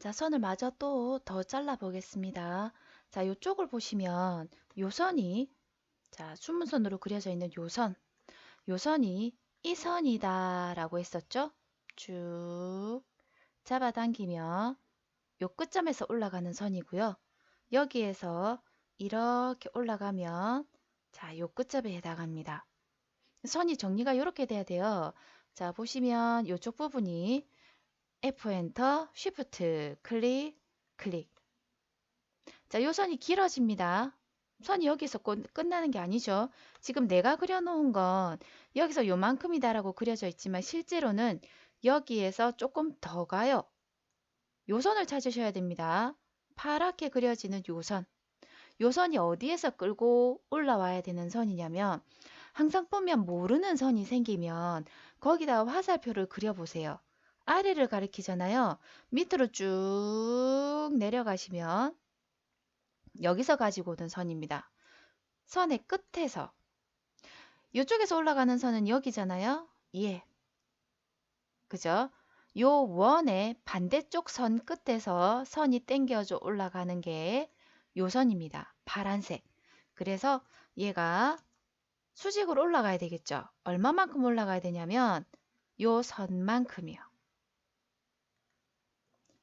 자, 선을 마저 또 더 잘라 보겠습니다. 자, 이쪽을 보시면 요 선이 자, 순문선으로 그려져 있는 요 선이 이 선이다 라고 했었죠? 쭉 잡아당기면 요 끝점에서 올라가는 선이고요. 여기에서 이렇게 올라가면 자, 요 끝점에 해당합니다. 선이 정리가 이렇게 돼야 돼요. 자, 보시면 이쪽 부분이 F 엔터, Shift 클릭, 클릭. 자, 요 선이 길어집니다. 선이 여기서 끝나는 게 아니죠. 지금 내가 그려놓은 건 여기서 요만큼이다라고 그려져 있지만 실제로는 여기에서 조금 더 가요. 요 선을 찾으셔야 됩니다. 파랗게 그려지는 요 선. 요 선이 어디에서 끌고 올라와야 되는 선이냐면 항상 보면 모르는 선이 생기면 거기다가 화살표를 그려보세요. 아래를 가리키잖아요. 밑으로 쭉 내려가시면 여기서 가지고 오는 선입니다. 선의 끝에서 이쪽에서 올라가는 선은 여기잖아요. 예, 그죠? 요 원의 반대쪽 선 끝에서 선이 땡겨져 올라가는 게 요 선입니다. 파란색. 그래서 얘가 수직으로 올라가야 되겠죠. 얼마만큼 올라가야 되냐면 요 선만큼이요.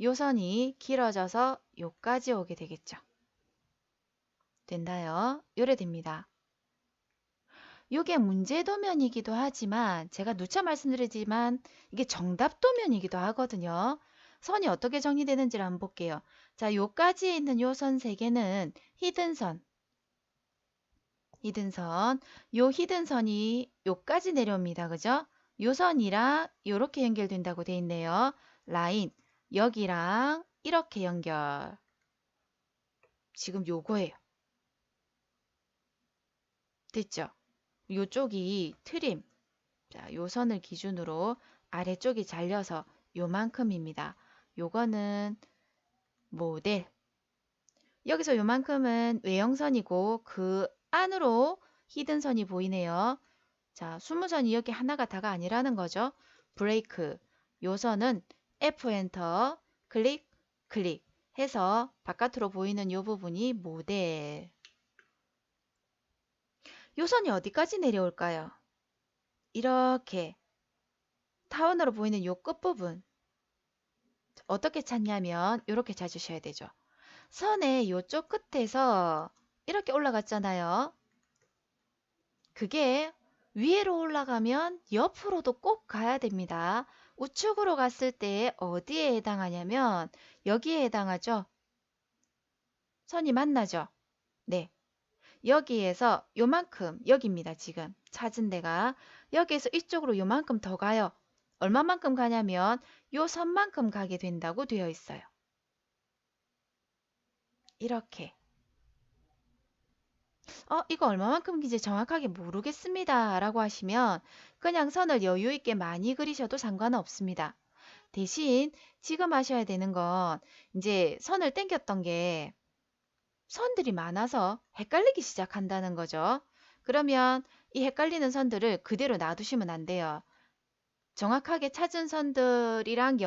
요 선이 길어져서 요까지 오게 되겠죠. 된다요. 요래 됩니다. 요게 문제 도면이기도 하지만 제가 누차 말씀드리지만 이게 정답 도면이기도 하거든요. 선이 어떻게 정리되는지를 한번 볼게요. 자, 요까지 있는 요 선 세 개는 히든선. 히든선. 요 히든선이 요까지 내려옵니다. 그죠? 요 선이랑 요렇게 연결된다고 돼 있네요. 라인. 여기랑 이렇게 연결. 지금 요거예요. 됐죠? 요쪽이 트림. 자, 요 선을 기준으로 아래쪽이 잘려서 요만큼입니다. 요거는 모델. 여기서 요만큼은 외형선이고 그 안으로 히든선이 보이네요. 자, 수무선이 여기 하나가 다가 아니라는 거죠. 브레이크. 요 선은 F 엔터 클릭 클릭 해서 바깥으로 보이는 요 부분이 모델. 요 선이 어디까지 내려올까요? 이렇게 타원으로 보이는 요 끝부분. 어떻게 찾냐면 이렇게 찾으셔야 되죠. 선의 요쪽 끝에서 이렇게 올라갔잖아요. 그게 위로 올라가면 옆으로도 꼭 가야 됩니다. 우측으로 갔을 때 어디에 해당하냐면 여기에 해당하죠. 선이 만나죠. 네. 여기에서 요만큼 여기입니다. 지금 찾은 데가 여기에서 이쪽으로 요만큼 더 가요. 얼마만큼 가냐면 요 선만큼 가게 된다고 되어 있어요. 이렇게. 이거 얼마만큼인지 정확하게 모르겠습니다. 라고 하시면 그냥 선을 여유 있게 많이 그리셔도 상관은 없습니다. 대신 지금 하셔야 되는 건 이제 선을 땡겼던 게 선들이 많아서 헷갈리기 시작한다는 거죠. 그러면 이 헷갈리는 선들을 그대로 놔두시면 안 돼요. 정확하게 찾은 선들이랑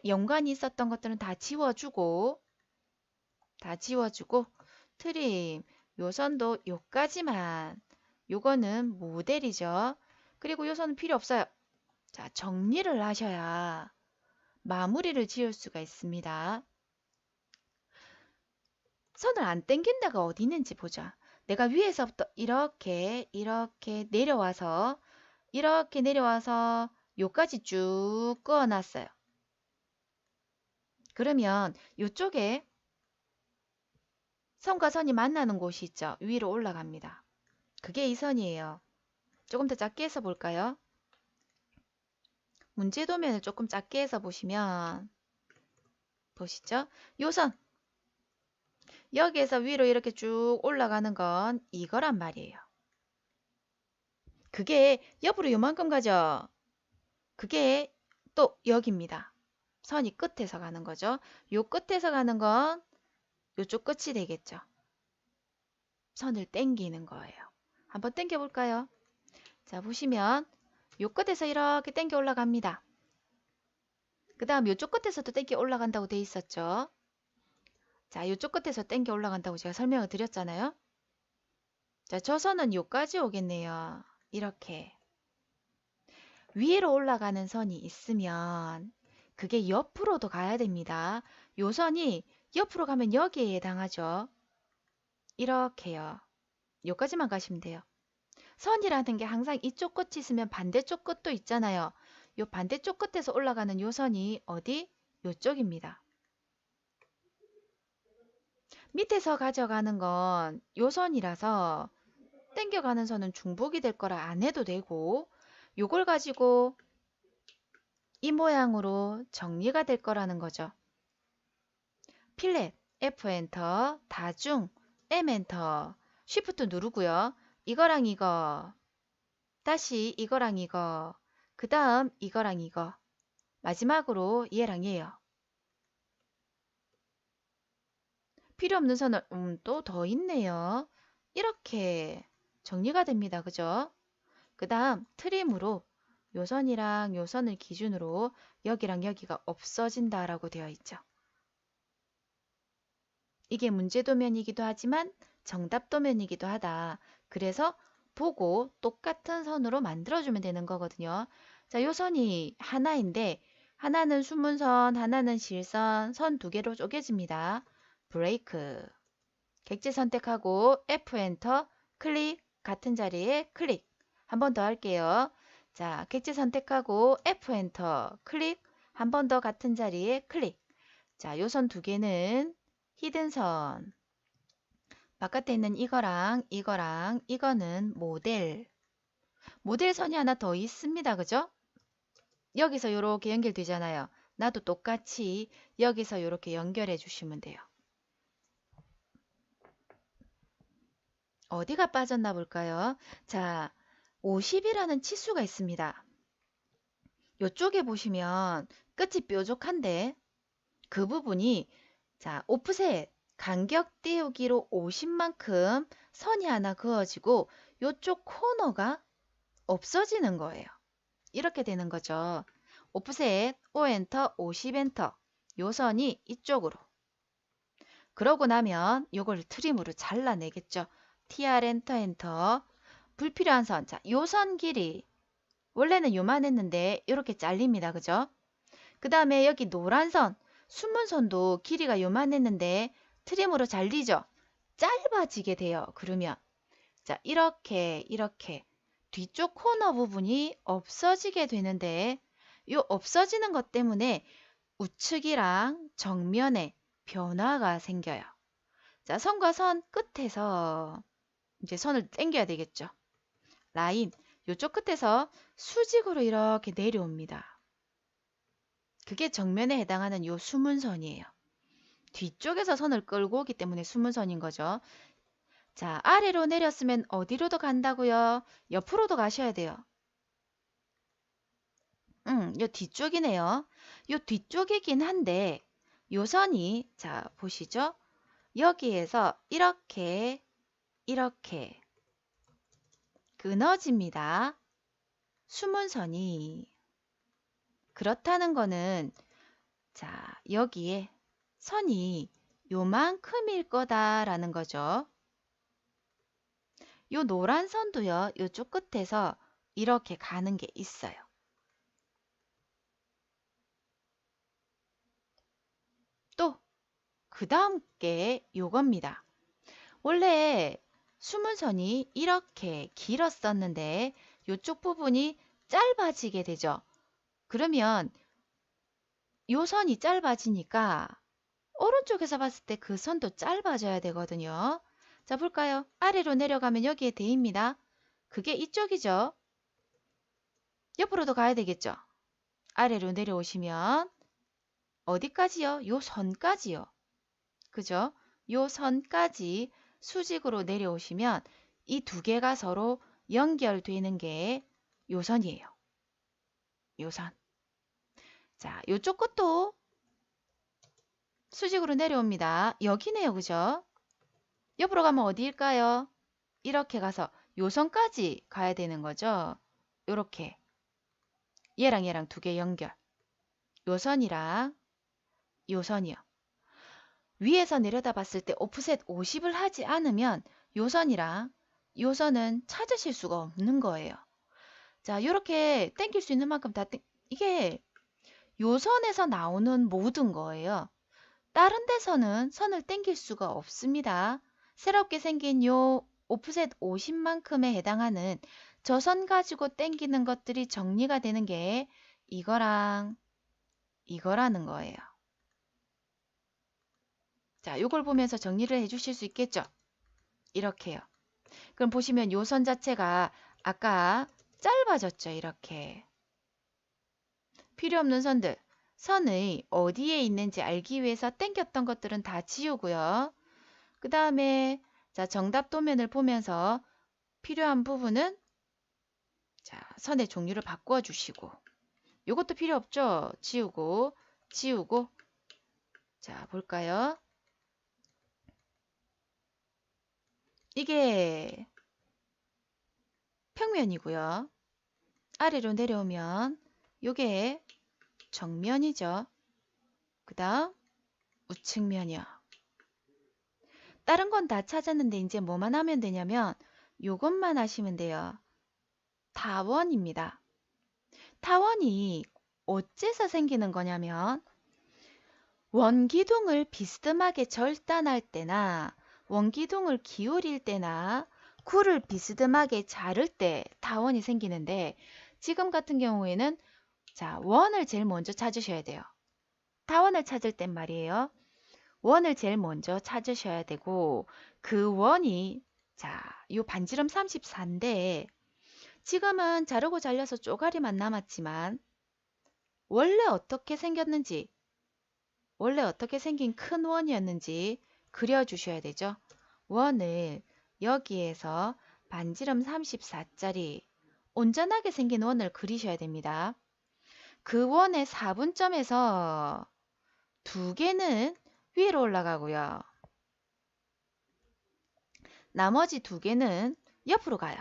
연관이 있었던 것들은 다 지워주고 트림, 요 선도 요까지만. 요거는 모델이죠. 그리고 요 선은 필요 없어요. 자, 정리를 하셔야 마무리를 지을 수가 있습니다. 선을 안 땡긴 데가 어디 있는지 보자. 내가 위에서부터 이렇게 내려와서 요까지 쭉 그어놨어요. 그러면 요쪽에 선과 선이 만나는 곳이 있죠. 위로 올라갑니다. 그게 이 선이에요. 조금 더 작게 해서 볼까요? 문제 도면을 조금 작게 해서 보시면 보시죠? 요 선. 여기에서 위로 이렇게 쭉 올라가는 건 이거란 말이에요. 그게 옆으로 요만큼 가죠. 그게 또 여기입니다. 선이 끝에서 가는 거죠. 요 끝에서 가는 건 요쪽 끝이 되겠죠. 선을 땡기는 거예요. 한번 땡겨 볼까요? 자, 보시면 요 끝에서 이렇게 땡겨 올라갑니다. 그 다음 요쪽 끝에서도 땡겨 올라간다고 돼 있었죠. 자, 요쪽 끝에서 땡겨 올라간다고 제가 설명을 드렸잖아요. 자, 저 선은 요까지 오겠네요. 이렇게. 위로 올라가는 선이 있으면 그게 옆으로도 가야 됩니다. 요 선이 옆으로 가면 여기에 해당하죠. 이렇게요. 요까지만 가시면 돼요. 선이라는 게 항상 이쪽 끝이 있으면 반대쪽 끝도 있잖아요. 요 반대쪽 끝에서 올라가는 요 선이 어디? 요쪽입니다. 밑에서 가져가는 건 요 선이라서 땡겨가는 선은 중복이 될 거라 안 해도 되고 요걸 가지고 이 모양으로 정리가 될 거라는 거죠. 필렛, F 엔터, 다중, M 엔터, 쉬프트 누르고요. 이거랑 이거, 다시 이거랑 이거, 그 다음 이거랑 이거, 마지막으로 얘랑 얘요. 필요 없는 선을 또 더 있네요. 이렇게 정리가 됩니다. 그죠? 그 다음 트림으로 요 선이랑 요 선을 기준으로 여기랑 여기가 없어진다라고 되어 있죠. 이게 문제 도면이기도 하지만 정답 도면이기도 하다. 그래서 보고 똑같은 선으로 만들어주면 되는 거거든요. 자, 요 선이 하나인데 하나는 숨은선, 하나는 실선, 선 두 개로 쪼개집니다. 브레이크. 객지 선택하고 F 엔터, 클릭, 같은 자리에 클릭. 한 번 더 할게요. 자, 객지 선택하고 F 엔터, 클릭, 한 번 더 같은 자리에 클릭. 자, 요 선 두 개는 히든선. 바깥에 있는 이거랑 이거랑 이거는 모델. 모델선이 하나 더 있습니다. 그죠? 여기서 이렇게 연결되잖아요. 나도 똑같이 여기서 이렇게 연결해 주시면 돼요. 어디가 빠졌나 볼까요? 자, 50이라는 치수가 있습니다. 이쪽에 보시면 끝이 뾰족한데 그 부분이 자, 오프셋 간격 띄우기로 50만큼 선이 하나 그어지고 이쪽 코너가 없어지는 거예요. 이렇게 되는 거죠. 오프셋 O 엔터 50 엔터 요 선이 이쪽으로. 그러고 나면 요걸 트림으로 잘라내겠죠. TR 엔터 엔터 불필요한 선. 자, 요 선 길이 원래는 요만했는데 이렇게 잘립니다. 그죠? 그 다음에 여기 노란 선 숨은 선도 길이가 요만했는데 트림으로 잘리죠. 짧아지게 돼요. 그러면 자, 이렇게 뒤쪽 코너 부분이 없어지게 되는데 이 없어지는 것 때문에 우측이랑 정면에 변화가 생겨요. 자, 선과 선 끝에서 이제 선을 당겨야 되겠죠. 라인 이쪽 끝에서 수직으로 이렇게 내려옵니다. 그게 정면에 해당하는 요 숨은 선이에요. 뒤쪽에서 선을 끌고 오기 때문에 숨은 선인 거죠. 자, 아래로 내렸으면 어디로도 간다고요? 옆으로도 가셔야 돼요. 요 뒤쪽이네요. 요 뒤쪽이긴 한데 요 선이 자, 보시죠. 여기에서 이렇게 끊어집니다. 숨은 선이. 그렇다는 거는 자, 여기에 선이 요만큼일 거다라는 거죠. 요 노란 선도요. 요쪽 끝에서 이렇게 가는 게 있어요. 또 그 다음 게 요겁니다. 원래 숨은 선이 이렇게 길었었는데 요쪽 부분이 짧아지게 되죠. 그러면 요 선이 짧아지니까 오른쪽에서 봤을 때 그 선도 짧아져야 되거든요. 자, 볼까요? 아래로 내려가면 여기에 대입니다. 그게 이쪽이죠. 옆으로도 가야 되겠죠. 아래로 내려오시면 어디까지요? 요 선까지요. 그죠? 요 선까지 수직으로 내려오시면 이 두 개가 서로 연결되는 게 요 선이에요. 요 선. 자, 요쪽 것도 수직으로 내려옵니다. 여기네요. 그죠? 옆으로 가면 어디일까요? 이렇게 가서 요 선까지 가야 되는 거죠. 요렇게. 얘랑 얘랑 두 개 연결. 요선이랑 요선이요. 위에서 내려다봤을 때 오프셋 50을 하지 않으면 요선이랑 요선은 찾으실 수가 없는 거예요. 자, 이렇게 당길 수 있는 만큼 이게 요선에서 나오는 모든 거예요. 다른 데서는 선을 당길 수가 없습니다. 새롭게 생긴 요 오프셋 50만큼에 해당하는 저 선 가지고 당기는 것들이 정리가 되는 게 이거랑 이거라는 거예요. 자, 요걸 보면서 정리를 해 주실 수 있겠죠? 이렇게요. 그럼 보시면 요 선 자체가 아까 짧아졌죠? 이렇게. 필요 없는 선들. 선의 어디에 있는지 알기 위해서 당겼던 것들은 다 지우고요. 그 다음에 자, 정답 도면을 보면서 필요한 부분은 자, 선의 종류를 바꿔 주시고 요것도 필요 없죠? 지우고 지우고 자, 볼까요? 이게 평면이고요. 아래로 내려오면 요게 정면이죠. 그 다음 우측면이요. 다른 건 다 찾았는데 이제 뭐만 하면 되냐면 요것만 하시면 돼요. 타원입니다. 타원이 어째서 생기는 거냐면 원기둥을 비스듬하게 절단할 때나 원기둥을 기울일 때나 굴을 비스듬하게 자를 때 타원이 생기는데 지금 같은 경우에는 자, 원을 제일 먼저 찾으셔야 돼요. 타원을 찾을 땐 말이에요. 원을 제일 먼저 찾으셔야 되고 그 원이 자, 요 반지름 34인데 지금은 자르고 잘려서 쪼가리만 남았지만 원래 어떻게 생겼는지 원래 어떻게 생긴 큰 원이었는지 그려주셔야 되죠. 원을 여기에서 반지름 34짜리 온전하게 생긴 원을 그리셔야 됩니다. 그 원의 4분점에서 두 개는 위로 올라가고요. 나머지 두 개는 옆으로 가요.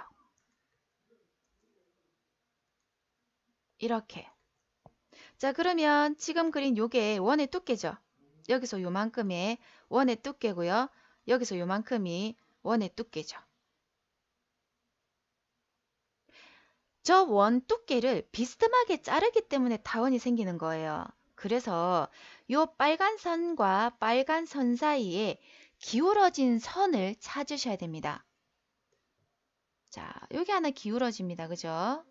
이렇게. 자, 그러면 지금 그린 요게 원의 두께죠. 여기서 요만큼의 원의 두께고요. 여기서 요만큼이 원의 두께죠. 저 원 두께를 비스듬하게 자르기 때문에 타원이 생기는 거예요. 그래서 요 빨간 선과 빨간 선 사이에 기울어진 선을 찾으셔야 됩니다. 자, 여기 하나 기울어집니다. 그죠?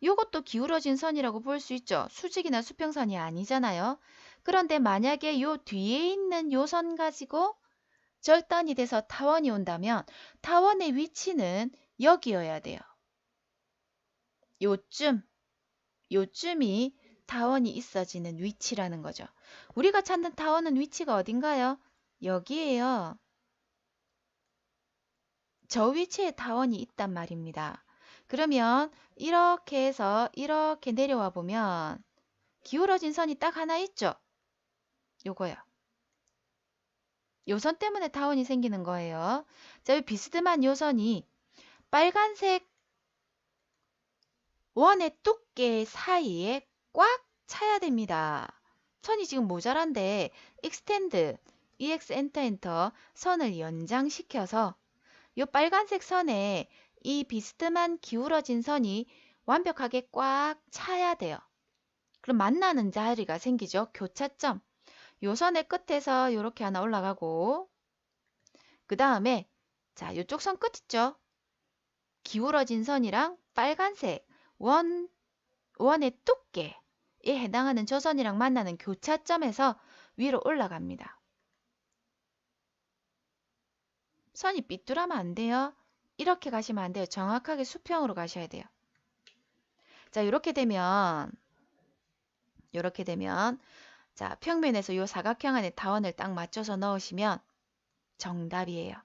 요것도 기울어진 선이라고 볼 수 있죠. 수직이나 수평선이 아니잖아요. 그런데 만약에 요 뒤에 있는 요 선 가지고 절단이 돼서 타원이 온다면 타원의 위치는 여기여야 돼요. 요쯤이 타원이 있어지는 위치라는 거죠. 우리가 찾는 타원은 위치가 어딘가요? 여기에요. 저 위치에 타원이 있단 말입니다. 그러면 이렇게 해서 이렇게 내려와 보면 기울어진 선이 딱 하나 있죠? 요거요. 요 선 때문에 타원이 생기는 거예요. 자, 이 비스듬한 요 선이 빨간색 원의 두께 사이에 꽉 차야 됩니다. 선이 지금 모자란데 extend, ex 엔터 엔터 선을 연장시켜서 이 빨간색 선에 이 비스듬한 기울어진 선이 완벽하게 꽉 차야 돼요. 그럼 만나는 자리가 생기죠. 교차점. 요 선의 끝에서 이렇게 하나 올라가고 그 다음에 자, 요쪽 선 끝 있죠. 기울어진 선이랑 빨간색 원의 두께에 해당하는 저 선이랑 만나는 교차점에서 위로 올라갑니다. 선이 삐뚤하면 안 돼요. 이렇게 가시면 안 돼요. 정확하게 수평으로 가셔야 돼요. 자, 이렇게 되면 자, 평면에서 이 사각형 안에 타원을 딱 맞춰서 넣으시면 정답이에요.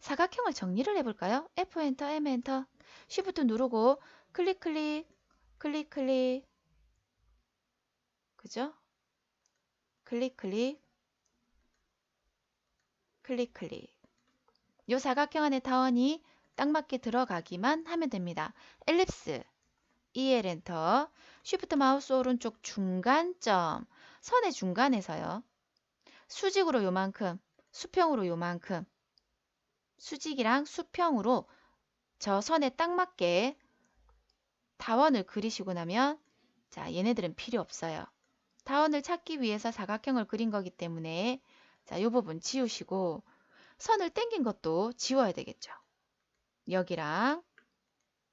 사각형을 정리를 해볼까요? F 엔터, M 엔터, Shift 누르고 클릭 클릭 클릭 클릭 그죠? 클릭 클릭 클릭 클릭 요 사각형 안에 타원이 딱 맞게 들어가기만 하면 됩니다. 엘립스 EL 엔터. 쉬프트 마우스 오른쪽 중간점. 선의 중간에서요. 수직으로 요만큼, 수평으로 요만큼. 수직이랑 수평으로 저 선에 딱 맞게 다원을 그리시고 나면 자, 얘네들은 필요 없어요. 다원을 찾기 위해서 사각형을 그린 거기 때문에 자, 이 부분 지우시고 선을 땡긴 것도 지워야 되겠죠. 여기랑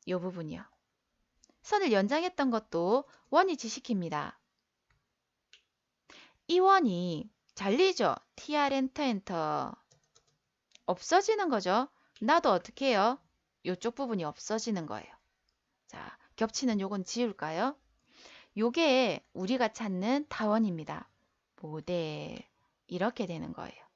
이 부분이요. 선을 연장했던 것도 원위 지시키입니다. 이 원이 잘리죠? TR 엔터 엔터. 없어지는 거죠. 나도 어떻게 해요? 이쪽 부분이 없어지는 거예요. 자, 겹치는 요건 지울까요? 요게 우리가 찾는 다원입니다. 모델 이렇게 되는 거예요.